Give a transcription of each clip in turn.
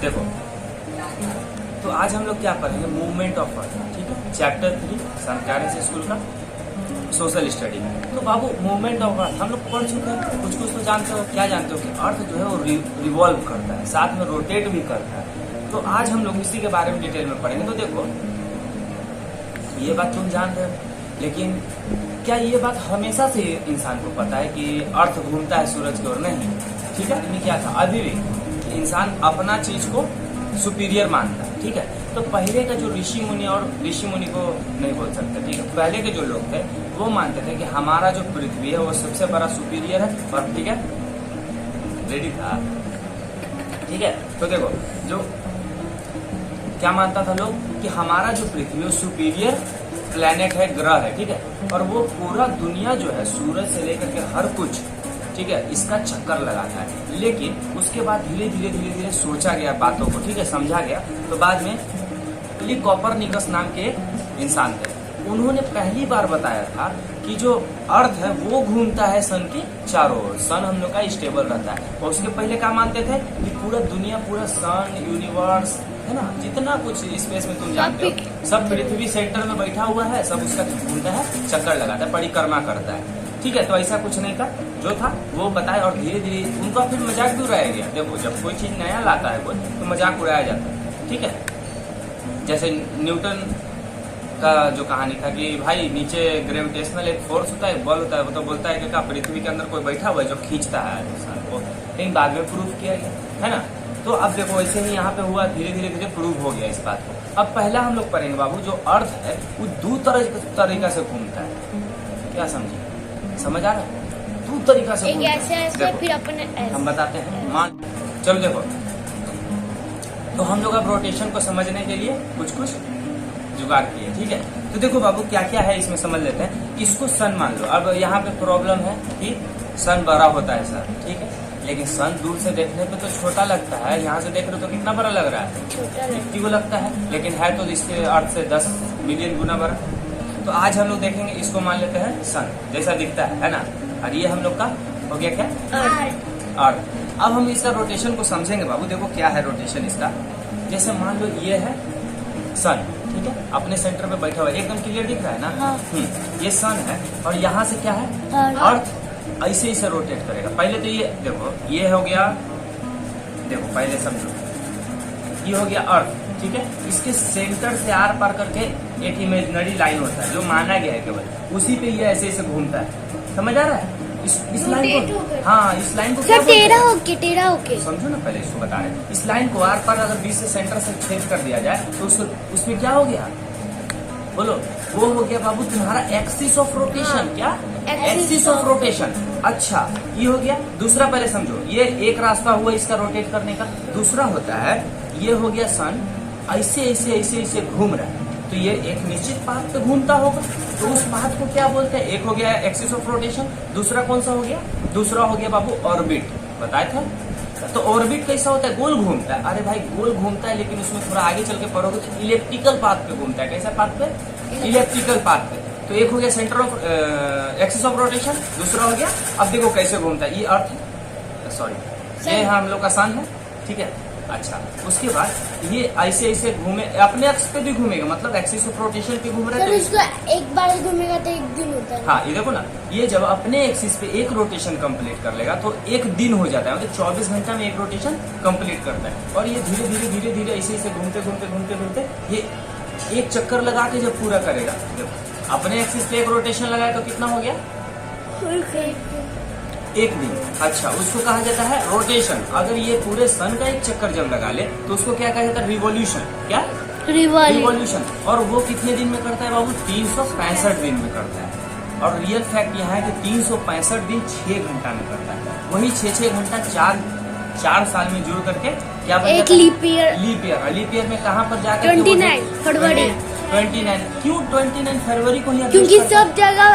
देखो, तो आज हम लोग क्या पढ़ेंगे, मूवमेंट ऑफ अर्थ, ठीक है, चैप्टर 3 सन स्कूल का सोशल स्टडी। तो बाबू मूवमेंट ऑफ अर्थ हम लोग पढ़ चुके हैं, कुछ कुछ तो जानते हो। क्या जानते हो कि अर्थ जो है वो रिवॉल्व करता है, साथ में रोटेट भी करता है। तो आज हम लोग इसी के बारे में डिटेल में पढ़ेंगे। तो देखो, ये बात तुम जान रहे हो, लेकिन क्या ये बात हमेशा से इंसान को पता है कि अर्थ घूमता है सूरज की ओर? नहीं, ठीक है। इन्हें क्या था, अभी भी इंसान अपना चीज को सुपीरियर मानता है, ठीक है। तो पहले का जो ऋषि मुनि, और ऋषि मुनि को नहीं बोल सकते, ठीक है, पहले के जो लोग थे वो मानते थे कि हमारा जो पृथ्वी है वो सबसे बड़ा सुपीरियर है, और ठीक है, रेडी था, ठीक है। तो देखो, जो क्या मानता था लोग कि हमारा जो पृथ्वी है सुपीरियर प्लेनेट है, ग्रह है, ठीक है, और वो पूरा दुनिया जो है सूरज से लेकर के हर कुछ, ठीक है, इसका चक्कर लगाता है। लेकिन उसके बाद धीरे धीरे सोचा गया बातों को, ठीक है, समझा गया। तो बाद में कोपरनिकस नाम के इंसान थे, उन्होंने पहली बार बताया था कि जो अर्थ है वो घूमता है सन की चारों ओर, सन हम लोग का स्टेबल रहता है। और उसके पहले क्या मानते थे कि पूरा दुनिया, पूरा सन, यूनिवर्स है ना, जितना कुछ स्पेस में तुम जानते हो, सब पृथ्वी सेंटर में बैठा हुआ है, सब उसका घूमता है, चक्कर लगाता है, परिक्रमा करता है, ठीक है। तो ऐसा कुछ नहीं था, जो था वो बताया, और धीरे धीरे उनका फिर मजाक भी उड़ाया गया। देखो, जब कोई चीज नया लाता है कोई, तो मजाक उड़ाया जाता है, ठीक है। जैसे न्यूटन का जो कहानी था कि भाई नीचे ग्रेविटेशनल एक फोर्स होता है, बल होता है, वो तो बोलता है कि क्या पृथ्वी के अंदर कोई बैठा हुआ है जो खींचता है इंसान को, लेकिन बाद में प्रूव किया गया, है ना। तो अब देखो, ऐसे ही यहाँ पे हुआ, धीरे धीरे प्रूव हो गया इस बात को। अब पहला हम लोग पढ़ेंगे बाबू, जो अर्थ है वो दो तरीका से घूमता है। क्या समझे, समझ आ रहा है? दो तरीका से देखो, फिर अपने हम बताते हैं, मान चलो। देखो, तो हम लोग अब रोटेशन को समझने के लिए कुछ कुछ जुगाड़ किए, ठीक है। तो देखो बाबू, क्या क्या है इसमें समझ लेते हैं। इसको सन मान लो। अब यहाँ पे प्रॉब्लम है कि सन बड़ा होता है सर, ठीक है, लेकिन सन दूर से देखने पे तो छोटा लगता है, यहाँ से देख रहे हो तो कितना बड़ा लग रहा है, कितनी को लगता है, लेकिन है तो इससे अर्थ से 10 मिलियन गुना बड़ा। तो आज हम लोग देखेंगे, इसको मान लेते हैं सन जैसा दिखता है ना, और ये हम लोग का हो गया क्या, अर्थ। अब हम इसका रोटेशन को समझेंगे बाबू। देखो क्या है रोटेशन इसका। जैसे मान लो ये है सन, ठीक है, अपने सेंटर पे बैठा हुआ है, एकदम क्लियर दिख रहा है ना। हाँ। ये सन है, और यहाँ से क्या है, अर्थ। ऐसे ही से रोटेट करेगा। पहले तो ये देखो, ये हो गया, देखो पहले समझो, ये हो गया अर्थ, ठीक है। इसके सेंटर से आर पार करके एक इमेजिनरी लाइन होता है जो माना गया है केवल, उसी पे ये ऐसे ऐसे घूमता है। समझ आ रहा है इस लाइन को? हाँ, इस लाइन को टेढ़ा होके समझो ना, पहले इसको बता रहे हैं। इस लाइन को आर पार अगर बीच से सेंटर से छेद कर दिया जाए तो उसमें क्या हो गया, बोलो? वो हो गया बाबू तुम्हारा एक्सिस ऑफ रोटेशन। क्या? Axis of rotation. अच्छा, ये हो गया। दूसरा पहले समझो, ये एक रास्ता हुआ इसका रोटेट करने का। दूसरा होता है, ये हो गया सन, ऐसे ऐसे ऐसे ऐसे घूम रहा है, तो ये एक निश्चित पाथ पे घूमता होगा, तो उस पाथ को क्या बोलते हैं? एक हो गया एक्सिस ऑफ रोटेशन, दूसरा कौन सा हो गया? दूसरा हो गया बाबू ऑर्बिट। बताया था। तो ऑर्बिट कैसा होता है? गोल घूमता है। अरे भाई गोल घूमता है, लेकिन उसमें थोड़ा आगे चल के पढ़ोगे तो इलेप्टिकल पाथ पे घूमता है। कैसा पाथ पे? इलेप्टिकल पाथ पे। तो एक हो गया centre of axis of rotation, दूसरा हो गया, अब देखो कैसे घूमता है। ये अर्थ है, सॉरी ये हम लोग का सन है, ठीक है। अच्छा, उसके बाद ये ऐसे ऐसे घूमे, अपने अक्ष पे भी घूमेगा, मतलब एक्सिस ऑफ रोटेशन पे घूम रहा है। तो एक बार घूमेगा तो एक दिन होता है। हाँ, ये देखो ना, ये जब अपने एक्सिस पे एक रोटेशन कंप्लीट कर लेगा तो एक दिन हो जाता है, मतलब 24 घंटा में एक रोटेशन कंप्लीट करता है। और ये धीरे धीरे ऐसे ऐसे घूमते ये एक चक्कर लगा के जब पूरा करेगा, देखो अपने एक्सिस पे एक रोटेशन लगाए तो कितना हो गया? एक दिन। अच्छा, उसको कहा जाता है रोटेशन। अगर ये पूरे सन का एक चक्कर जब लगा ले तो उसको क्या कहा जाता है? रिवॉल्यूशन। क्या? रिवॉल्यूशन। और वो कितने दिन में करता है बाबू? 365 दिन में करता है। और रियल फैक्ट यह है कि 365 दिन 6 घंटा में करता है। वही 6 घंटा 4 साल में जुड़ करके क्या बन एक लीप ईयर। लीप ईयर में कहाँ पर जाकर 29 फरवरी। 29 क्यों 29 फरवरी को ही? क्योंकि सब जगह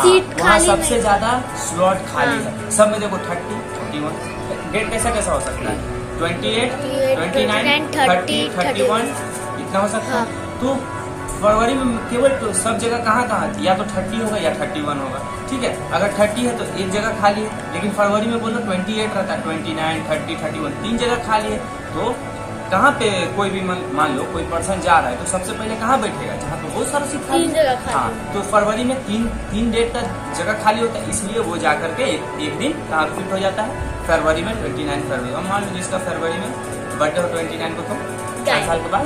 सीट खाली, सबसे ज्यादा स्लॉट खाली है। सब में देखो 30, 31 डेट कैसा हो सकता है? 28, 29, 30, 31 इतना हो सकता है। तो फरवरी में केवल तो सब जगह कहाँ या तो 30 होगा या 31 होगा, ठीक है। अगर 30 है तो एक जगह खाली है, लेकिन फरवरी में बोलो 28 रहता है, 29, 30, 31 3 जगह खाली है। तो कहाँ पे कोई भी मान लो कोई पर्सन जा रहा है तो सबसे पहले कहाँ बैठेगा, जहाँ पे बहुत सारा सीट खाली। 3 जगह खाली। हाँ, तो फरवरी में तीन डेट का जगह खाली होता है, इसलिए वो जा करके एक दिन कहाँ फिट हो जाता है, फरवरी में 29 फरवरी। और मान लो जिसका फरवरी में बर्थडे हो 29 को, तो 4 साल के बाद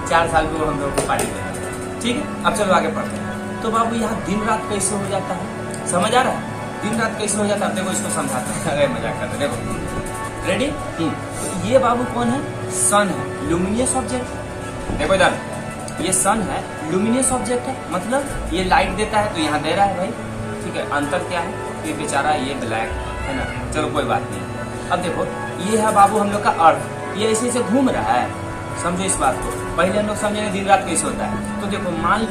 4 साल को हम लोग को पार्टी देगा। ठीक है, अब चलो आगे पढ़ते हैं। तो बाबू यहाँ दिन रात कैसे हो जाता है, समझ आ रहा है? दिन रात कैसे हो जाता है, देखो इसको समझाते हैं। अरे मजाक करते, देखो रेडी। तो ये बाबू कौन है, सन है, लुमिनियस ऑब्जेक्ट। देखो इधर, ये सन है, लुमिनियस ऑब्जेक्ट है, मतलब ये लाइट देता है, तो यहाँ दे रहा है भाई। ठीक है, अंतर क्या है, ये बेचारा ये ब्लैक है ना, चलो कोई बात नहीं। अब देखो ये है बाबू हम लोग का अर्थ, ये ऐसे ऐसे घूम रहा है, समझो इस बात को। पहले हम लोग समझेंगे दिन रात कैसे होता है। तो देखो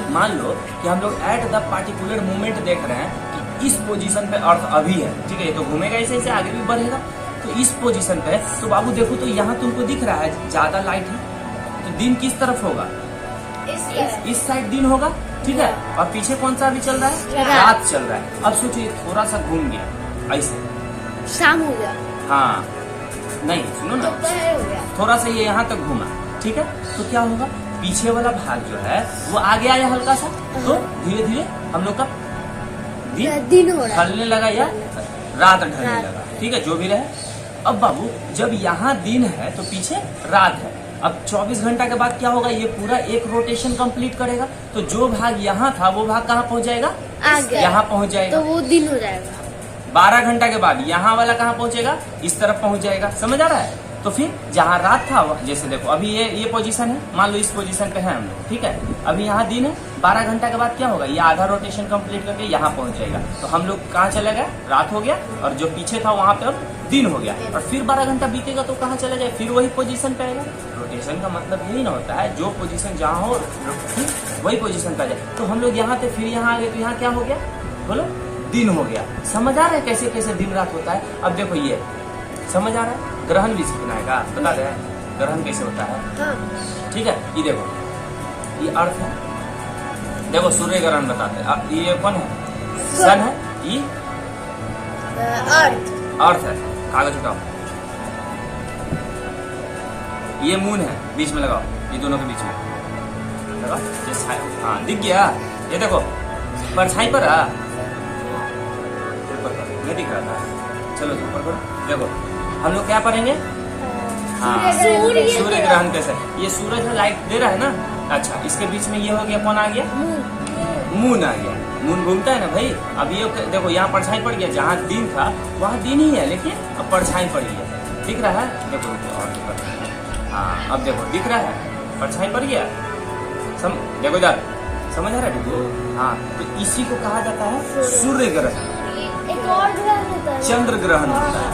मान लो कि हम लोग एट द पार्टिकुलर मोमेंट देख रहे हैं कि इस पोजीशन पे अर्थ अभी है। ठीक है, ये तो घूमेगा ऐसे ऐसे, आगे भी बढ़ेगा। तो इस पोजीशन पे तो बाबू देखो, तो यहाँ तुमको दिख रहा है ज्यादा लाइट है, तो दिन किस तरफ होगा, इस साइड दिन होगा। ठीक है, और पीछे कौन सा अभी चल रहा है, रात चल रहा है। अब सोचिए थोड़ा सा घूम गया ऐसे, शाम हो गया। हाँ नहीं सुनो ना, थोड़ा सा ये यहाँ तक घूमा। ठीक है, तो क्या होगा, पीछे वाला भाग जो है वो आगे आया हल्का सा, तो धीरे धीरे हम लोग का दिन हो रहा है, ढलने लगा या रात ढलने लगा। ठीक है, जो भी रहे। अब बाबू जब यहाँ दिन है तो पीछे रात है। अब 24 घंटा के बाद क्या होगा, ये पूरा एक रोटेशन कंप्लीट करेगा, तो जो भाग यहाँ था वो भाग कहाँ पहुँच जाएगा, यहाँ पहुँच जाएगा, तो वो दिन हो जाएगा। 12 घंटा के बाद यहाँ वाला कहाँ पहुँचेगा, इस तरफ पहुँच जाएगा। समझ आ रहा है? तो फिर जहाँ रात था, जैसे देखो अभी ये पोजीशन है, मान लो इस पोजीशन पे है हम लोग। ठीक है, अभी यहाँ दिन है, 12 घंटा के बाद क्या होगा, ये आधा रोटेशन कंप्लीट करके यहाँ पहुँच जाएगा। तो हम लोग कहाँ चले गए, रात हो गया, और जो पीछे था वहाँ पे अब दिन हो गया। और फिर 12 घंटा बीतेगा तो कहाँ चला जाए, फिर वही पोजीशन पे आएगा। रोटेशन का मतलब यही ना होता है, जो पोजीशन जहाँ हो वही पोजीशन पे आ जाए। तो हम लोग यहाँ थे, फिर यहाँ आ गए, तो यहाँ क्या हो गया, बोलो, दिन हो गया। समझ आ रहा है कैसे कैसे दिन रात होता है? अब देखो ये समझ आ रहा है, ग्रहण भी सीखना है का, बता रहे हैं ग्रहण कैसे होता है। हाँ। ठीक है, ये देखो, ये अर्थ है, देखो सूर्य ग्रहण बताते हैं। ये कौन है, सन है, ये अर्थ है। कागज उठाओ, ये मून है, बीच में लगाओ, ये दोनों के बीच में लगाओ, हाँ दिख गया। ये देखो परछाई पर नहीं दिख रहा था, चलो ऊपर करो। देखो हम लोग क्या पढ़ेंगे, हाँ सूर्य ग्रहण कैसे, ये सूरज में लाइट दे रहा है ना। अच्छा, इसके बीच में ये हो गया, कौन आ गया, मून आ गया। मून घूमता है ना भाई। अब ये देखो यहाँ परछाई पड़ गया, जहाँ दिन था वहाँ दिन ही है, लेकिन अब परछाई पड़ गया, दिख रहा है। देखो और हाँ, अब देखो दिख रहा है, परछाई पड़ गया। देखो इधर, समझ आ रहा है? हाँ, तो इसी को कहा जाता है सूर्य ग्रहण। एक और ग्रहण होता है, चंद्र ग्रहण होता है।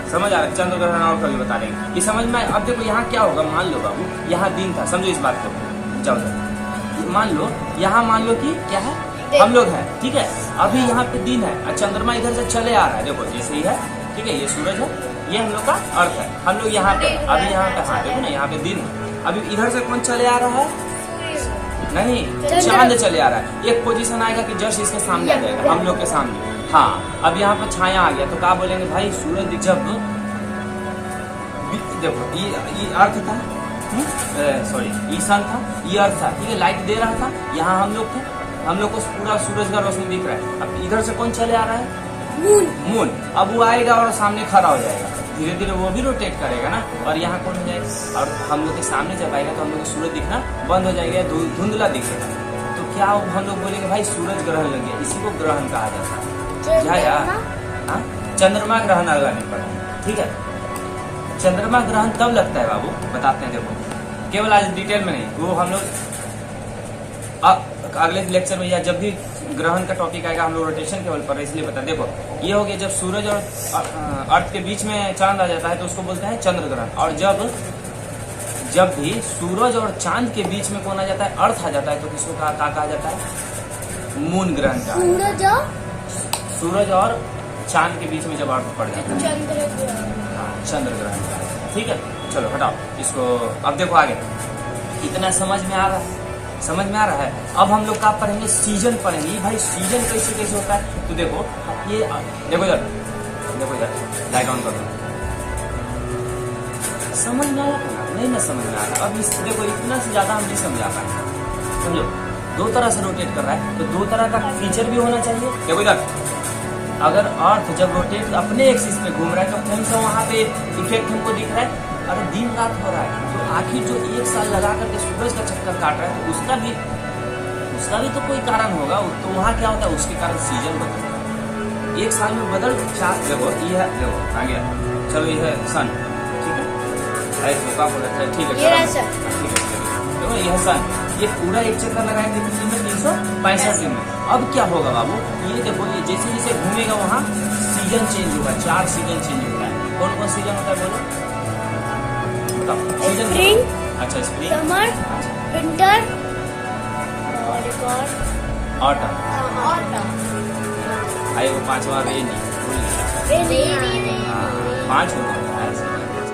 समझ आ रहा है? चंद्र ग्रहण और कभी बता देंगे, ये समझ में। अब देखो यहाँ क्या होगा, मान लो बाबू यहाँ दिन था, समझो इस बात को। जाओ मान लो यहाँ, मान लो कि क्या है, हम लोग हैं। ठीक है, अभी यहाँ पे दिन है और चंद्रमा इधर से चले आ रहा है, देखो जैसे ही है। ठीक है, ये सूरज है, ये हम लोग का अर्थ है, हम लोग यहाँ पे अभी यहाँ पे, हाँ देखो ना यहाँ पे दिन है। अभी इधर से कौन चले आ रहा है, नहीं चांद चले आ रहा है। एक पोजीशन आएगा कि जस्ट इसके सामने आ जाएगा, हम लोग के सामने। हाँ, अब यहाँ पे छाया आ गया, तो क्या बोलेंगे भाई, सूरज जब देखो ये अर्थ था, सॉरी ये सन था, ये अर्थ था। ठीक है, लाइट दे रहा था, यहाँ हम लोग थे, हम लोग को पूरा सूरज का रोशनी दिख रहा है। अब इधर से कौन चले आ रहा है, मून। अब वो आएगा और सामने खड़ा हो जाएगा, धीरे धीरे वो भी रोटेट करेगा ना, और यहाँ कौन हो जाएगा, और हम लोग के सामने जब आएगा तो हम लोग को सूरज दिखना बंद हो जाएगा, धुंधला दिखेगा। तो क्या हम लोग बोलेंगे भाई सूरज ग्रहण लग गया, इसी को ग्रहण कहा जाता है। हाँ, चंद्रमा ग्रहण अगला नहीं पड़ा। ठीक है, चंद्रमा ग्रहण तब लगता है बाबू, बताते हैं। देखो केवल आज डिटेल में नहीं, वो हम लोग अगले लेक्चर में या जब भी ग्रहण का टॉपिक आएगा हम लोग रोटेशन केवल पर, इसलिए बता। देखो ये हो गया, जब सूरज और अर्थ के बीच में चांद आ जाता है तो उसको बोलते हैं चंद्र ग्रहण। और जब भी सूरज और चांद के बीच में कौन आ जाता है, अर्थ आ जाता है, तो किसको कहा जाता है, मून ग्रहण का। सूरज और चांद के बीच में जब अर्थ पड़ जाता है, चंद्र ग्रहण। ठीक है, चलो हटाओ इसको। अब देखो आगे, इतना समझ में आ रहा है, समझ में आ रहा है। अब हम लोग क्या पढ़ेंगे, सीजन पढ़ेंगे। भाई सीजन कैसे कैसे होता है, तो देखो ये देखो इधर, देखो इधर लाइट ऑन करो। समझ में आया था नहीं ना समझ में आया। अब इस देखो इतना से ज्यादा हम नहीं समझा पाए, समझो। दो तरह से रोटेट कर रहा है तो दो तरह का फीचर भी होना चाहिए। देखो इधर, अगर अर्थ जब रोटेट अपने एक्सिस पे घूम रहा है तो कौन सा वहाँ पे इफेक्ट हमको दिख रहा है? अरे दिन रात हो रहा है, तो आखिर जो 1 साल लगा करके सूरज का चक्कर काट रहा है तो उसका भी तो कोई कारण होगा। तो वहाँ क्या होता है, उसके कारण सीजन बदलता है। 1 साल में बदल 4, देखो ये है, देखो आ गया, चलो ये है सन, ठीक है, धोखा बोला था, ठीक है, ये है चलो, सन। ठीक है, देखो ये है सन, ये पूरा एक चक्कर लगाए थे कितने में, 365 दिन में। अब क्या होगा बाबू, ये देखो, ये जैसे जैसे घूमेगा वहाँ सीजन चेंज होगा, 4 सीजन चेंज होता है। कौन कौन सीजन होता है बोलो? सीजन स्प्रिंग, अच्छा, स्प्रिंग, समर, विंटर और एक और ऑटम, ऑटम। आए वो 5वां रेनी, नहीं, 5 होगा।